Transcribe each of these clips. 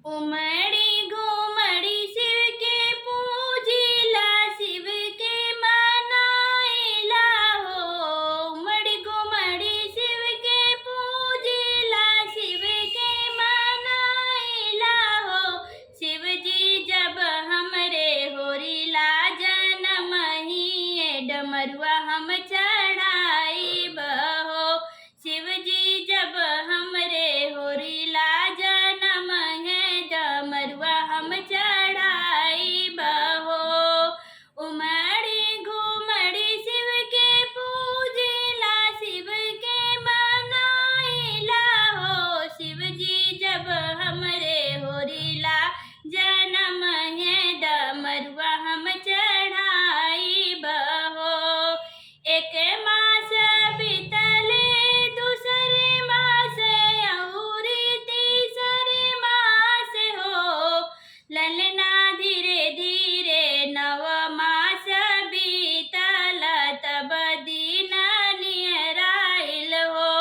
उमड़ी घुमड़ी शिव के पूजिला, शिव के मनाइला हो। उमड़ी घुमड़ी शिव के पूजिला, शिव के मनाइला हो। शिव जी जब हमरे होरिला जनम ही डमरुआ हम चढ़ाइब हो। शिव जी जब हमरे होरिला जनम है डमरुआ हम चढ़ाइब हो। उमड़ी घुमड़ी शिव के पूजिला, शिव के मनाइला हो। शिव जी जब हमरे होरिला जनम है डमरुआ हम चढ़ाइब हो। एक मास बीतले दूसरे मास अउरी तीसरे मास हो। ललना धीरे धीरे नव मास बीतल, तब दिन नियराइल हो।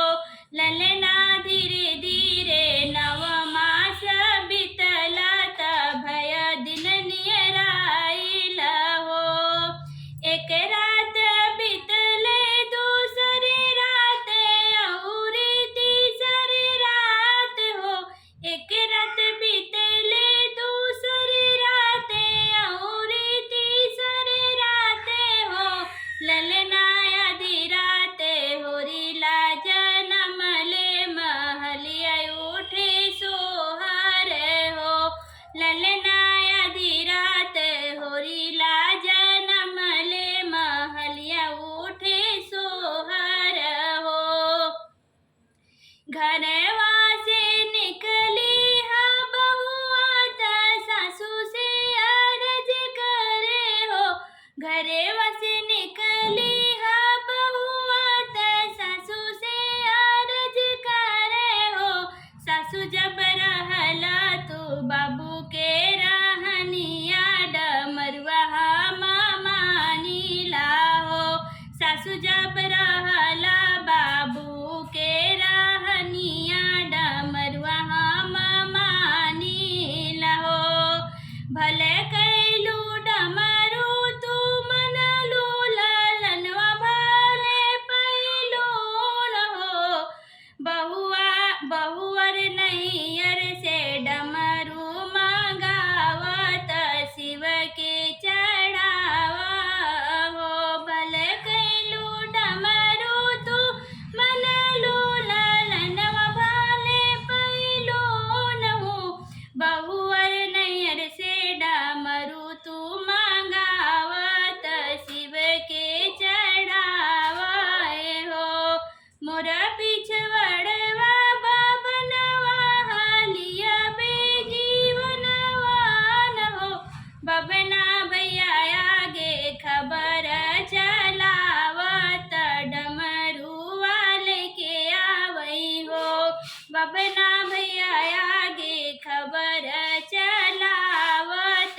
ललना धीरे धीरे नव मास बीतल, तब भय दिन नियराइल हो। एक रात बीतले दूसरी रात अउरी तीसरी रात हो। एक रात बीतले दूसरी रात अउरी तीसरी रात हो। ललना आधी रात होरिला जनम ले महलिया उठे सोहर हो। ललना आधी रात होरिला जनम ले महलिया उठे सोहर हो। घरवा से निकली हा बहुआ त सासू से अरज करे हो। घरवा से निकली हा बहुआ त सासू से अरज करे हो। सासू जब रहला तू बाबू के रहनिया डमरुआ हम मानिला हो। सासू जब रहला बाबू के रहनिया डमरुआ हम मानिला हो। भले कैलू डमरू तू मनलू, ललनवा भले पैलू हो। बहुअर नैयर से डमरू मंगावत शिव के चढ़ावा हो। भले कैलू डमरू तू मनलू, ललनवा भले पैलू हो। बहुअर नैयर से डमरू तू मंगावत शिव के चढ़ावा हो। मोर पिछवड़वा बबनवा हलिया बेजीवनवा हो। बबना भैया आगे खबर चलावत डमरुआ लेके आवई हो। बबना भैया आगे खबर चलावत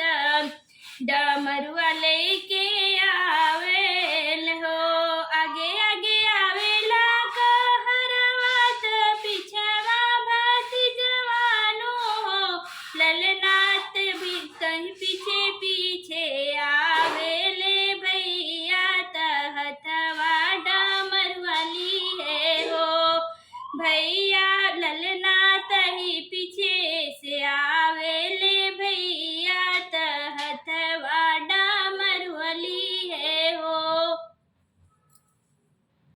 डमरुआ लेके